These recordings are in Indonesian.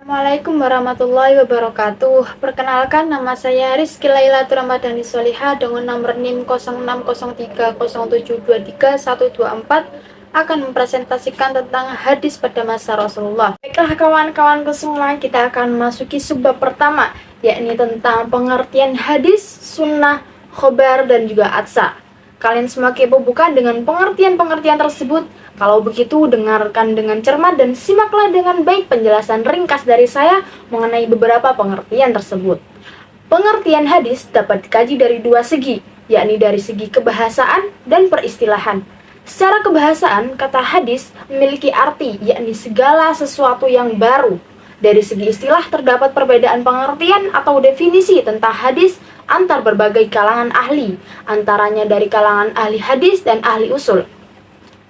Assalamualaikum warahmatullahi wabarakatuh. Perkenalkan, nama saya Rizky Lailatul Ramadhani Solihah dengan nomor NIM 060307232124 akan mempresentasikan tentang hadis pada masa Rasulullah. Baiklah kawan-kawanku semua, kita akan memasuki subbab pertama, yakni tentang pengertian hadis, sunnah, khobar, dan juga atsa. Kalian semua kepo bukan dengan pengertian-pengertian tersebut? Kalau begitu, dengarkan dengan cermat dan simaklah dengan baik penjelasan ringkas dari saya mengenai beberapa pengertian tersebut. Pengertian hadis dapat dikaji dari dua segi, yakni dari segi kebahasaan dan peristilahan. Secara kebahasaan, kata hadis memiliki arti, yakni segala sesuatu yang baru. Dari segi istilah, terdapat perbedaan pengertian atau definisi tentang hadis antar berbagai kalangan ahli, antaranya dari kalangan ahli hadis dan ahli usul.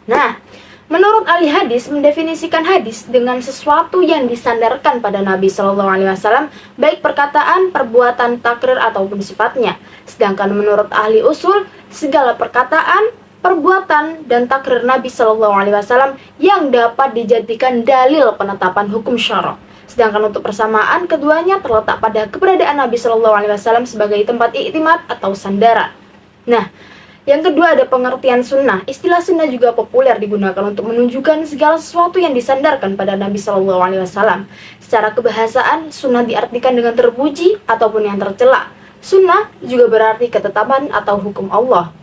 Nah, menurut ahli hadis mendefinisikan hadis dengan sesuatu yang disandarkan pada Nabi Shallallahu Alaihi Wasallam, baik perkataan, perbuatan, takrir ataupun sifatnya. Sedangkan menurut ahli usul, segala perkataan, perbuatan, dan takrir Nabi Shallallahu Alaihi Wasallam yang dapat dijadikan dalil penetapan hukum syara. Sedangkan untuk persamaan, keduanya terletak pada keberadaan Nabi Shallallahu Alaihi Wasallam sebagai tempat iktimat atau sandaran. Nah, yang kedua ada pengertian sunnah. Istilah sunnah juga populer digunakan untuk menunjukkan segala sesuatu yang disandarkan pada Nabi Shallallahu Alaihi Wasallam. Secara kebahasaan, sunnah diartikan dengan terpuji ataupun yang tercela. Sunnah juga berarti ketetapan atau hukum Allah.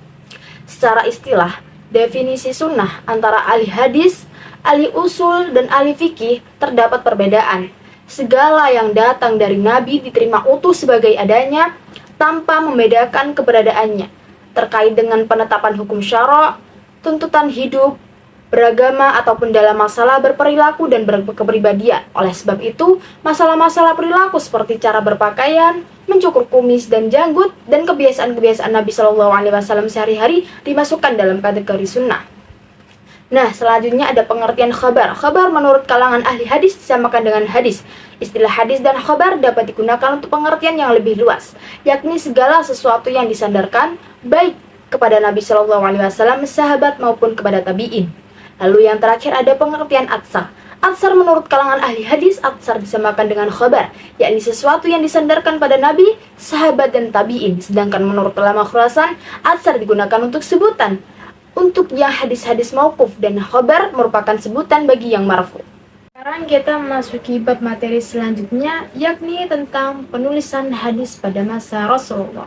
Secara istilah, definisi sunnah antara ahli hadis, ahli usul, dan ahli fikih terdapat perbedaan. Segala yang datang dari Nabi diterima utuh sebagai adanya tanpa membedakan keberadaannya. Terkait dengan penetapan hukum syara, tuntutan hidup, beragama, ataupun dalam masalah berperilaku dan berkepribadian. Oleh sebab itu, masalah-masalah perilaku seperti cara berpakaian, mencukur kumis dan janggut, dan kebiasaan-kebiasaan Nabi Shallallahu Alaihi Wasallam sehari-hari dimasukkan dalam kategori sunnah. Nah, selanjutnya ada pengertian khabar. Khabar menurut kalangan ahli hadis disamakan dengan hadis. Istilah hadis dan khabar dapat digunakan untuk pengertian yang lebih luas, yakni segala sesuatu yang disandarkan baik kepada Nabi Shallallahu Alaihi Wasallam, sahabat maupun kepada tabiin. Lalu yang terakhir ada pengertian atsar. Atsar menurut kalangan ahli hadis, atsar disamakan dengan khabar, yakni sesuatu yang disandarkan pada Nabi, sahabat, dan tabiin. Sedangkan menurut ulama Khurasan, atsar digunakan untuk sebutan. Untuk yang hadis-hadis mauquf dan khabar merupakan sebutan bagi yang marfu. Sekarang kita memasuki bab materi selanjutnya, yakni tentang penulisan hadis pada masa Rasulullah.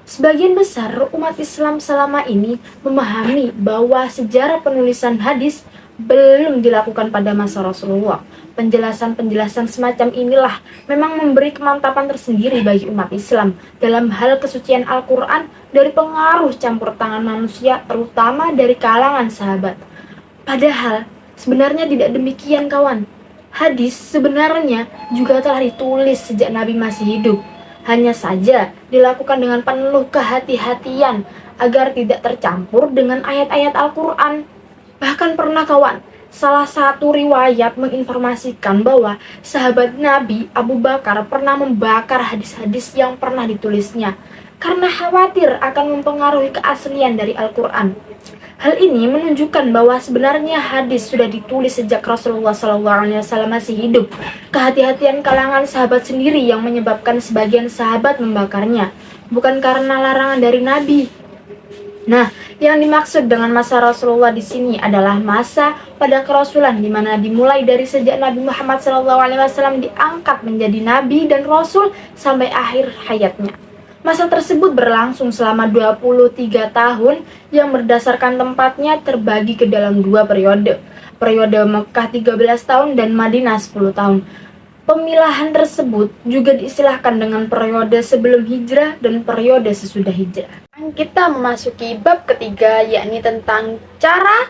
Sebagian besar umat Islam selama ini memahami bahwa sejarah penulisan hadis belum dilakukan pada masa Rasulullah. Penjelasan-penjelasan semacam inilah memang memberi kemantapan tersendiri bagi umat Islam dalam hal kesucian Al-Quran dari pengaruh campur tangan manusia, terutama dari kalangan sahabat. Padahal sebenarnya tidak demikian, kawan. Hadis sebenarnya juga telah ditulis sejak Nabi masih hidup. Hanya saja dilakukan dengan penuh kehati-hatian agar tidak tercampur dengan ayat-ayat Al-Quran. Bahkan pernah, kawan, salah satu riwayat menginformasikan bahwa sahabat Nabi Abu Bakar pernah membakar hadis-hadis yang pernah ditulisnya karena khawatir akan mempengaruhi keaslian dari Al-Quran. Hal ini menunjukkan bahwa sebenarnya hadis sudah ditulis sejak Rasulullah SAW masih hidup. Kehati-hatian kalangan sahabat sendiri yang menyebabkan sebagian sahabat membakarnya, bukan karena larangan dari Nabi. Nah, yang dimaksud dengan masa Rasulullah di sini adalah masa pada kerasulan, di mana dimulai dari sejak Nabi Muhammad SAW diangkat menjadi Nabi dan Rasul sampai akhir hayatnya. Masa tersebut berlangsung selama 23 tahun yang berdasarkan tempatnya terbagi ke dalam dua periode. Periode Mekah 13 tahun dan Madinah 10 tahun. Pemilahan tersebut juga diistilahkan dengan periode sebelum hijrah dan periode sesudah hijrah. Kita memasuki bab ketiga, yakni tentang cara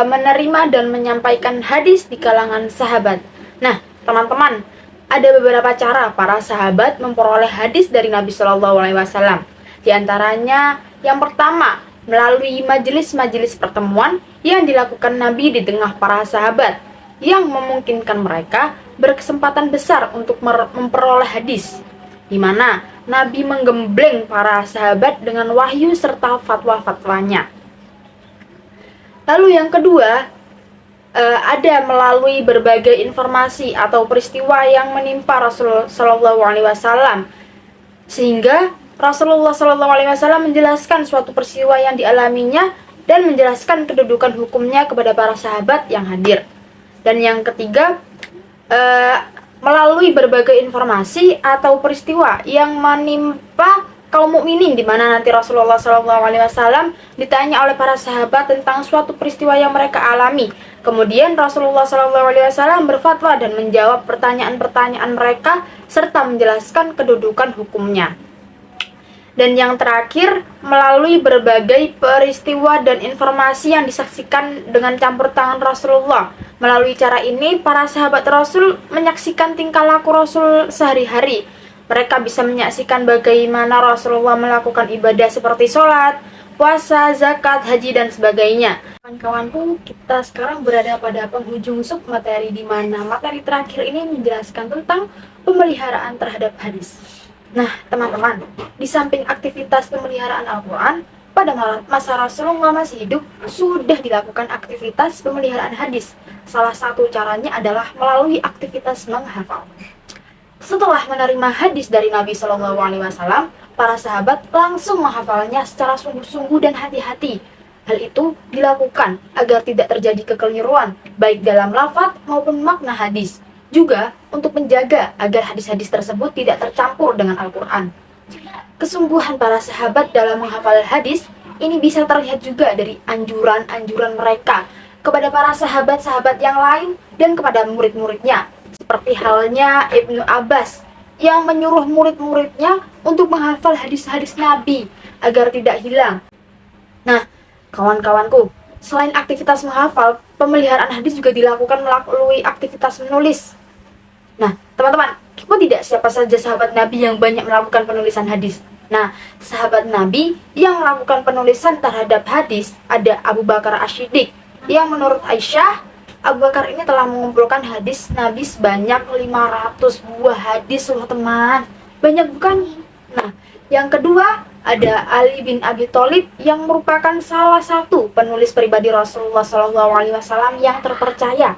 menerima dan menyampaikan hadis di kalangan sahabat. Nah, teman-teman, ada beberapa cara para sahabat memperoleh hadis dari Nabi Shallallahu Alaihi Wasallam. Di antaranya, yang pertama, melalui majelis-majelis pertemuan yang dilakukan Nabi di tengah para sahabat, yang memungkinkan mereka berkesempatan besar untuk memperoleh hadis, di mana Nabi menggembleng para sahabat dengan wahyu serta fatwa-fatwanya. Lalu yang kedua, ada melalui berbagai informasi atau peristiwa yang menimpa Rasulullah Shallallahu Alaihi Wasallam, sehingga Rasulullah Shallallahu Alaihi Wasallam menjelaskan suatu peristiwa yang dialaminya dan menjelaskan kedudukan hukumnya kepada para sahabat yang hadir. Dan yang ketiga, melalui berbagai informasi atau peristiwa yang menimpa kaum mukminin, di mana nanti Rasulullah SAW ditanya oleh para sahabat tentang suatu peristiwa yang mereka alami. Kemudian Rasulullah SAW berfatwa dan menjawab pertanyaan-pertanyaan mereka serta menjelaskan kedudukan hukumnya. Dan yang terakhir, melalui berbagai peristiwa dan informasi yang disaksikan dengan campur tangan Rasulullah. Melalui cara ini, para sahabat Rasul menyaksikan tingkah laku Rasul sehari-hari. Mereka bisa menyaksikan bagaimana Rasulullah melakukan ibadah seperti sholat, puasa, zakat, haji, dan sebagainya. Kawan-kawanku, kita sekarang berada pada penghujung sub materi, di mana materi terakhir ini menjelaskan tentang pemeliharaan terhadap hadis. Nah, teman-teman, di samping aktivitas pemeliharaan Al-Quran, pada masa Rasulullah masih hidup, sudah dilakukan aktivitas pemeliharaan hadis. Salah satu caranya adalah melalui aktivitas menghafal. Setelah menerima hadis dari Nabi Shallallahu Alaihi Wasallam, para sahabat langsung menghafalnya secara sungguh-sungguh dan hati-hati. Hal itu dilakukan agar tidak terjadi kekeliruan, baik dalam lafaz maupun makna hadis. Juga untuk menjaga agar hadis-hadis tersebut tidak tercampur dengan Al-Quran. Kesungguhan para sahabat dalam menghafal hadis ini bisa terlihat juga dari anjuran-anjuran mereka kepada para sahabat-sahabat yang lain dan kepada murid-muridnya. Seperti halnya Ibnu Abbas yang menyuruh murid-muridnya untuk menghafal hadis-hadis Nabi agar tidak hilang. Nah, kawan-kawanku, selain aktivitas menghafal, pemeliharaan hadis juga dilakukan melalui aktivitas menulis. Nah, teman-teman, kita tidak siapa saja sahabat Nabi yang banyak melakukan penulisan hadis. Nah, sahabat Nabi yang melakukan penulisan terhadap hadis ada Abu Bakar As-Siddiq, yang menurut Aisyah, Abu Bakar ini telah mengumpulkan hadis Nabi sebanyak 500 buah hadis, loh teman. Banyak bukan? Nah, yang kedua ada Ali bin Abi Thalib yang merupakan salah satu penulis pribadi Rasulullah SAW yang terpercaya.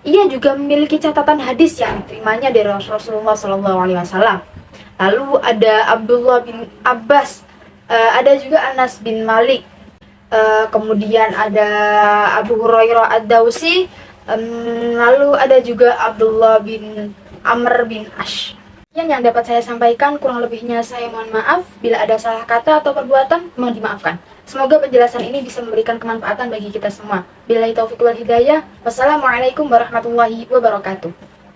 Ia juga memiliki catatan hadis yang diterimanya dari Rasulullah SAW. Lalu ada Abdullah bin Abbas, ada juga Anas bin Malik, kemudian ada Abu Hurairah Ad-Dausi, lalu ada juga Abdullah bin Amr bin Ash. Yang dapat saya sampaikan, kurang lebihnya saya mohon maaf. Bila ada salah kata atau perbuatan, mohon dimaafkan. Semoga penjelasan ini bisa memberikan kemanfaatan bagi kita semua. Billahi taufiq wal hidayah. Wassalamualaikum warahmatullahi wabarakatuh.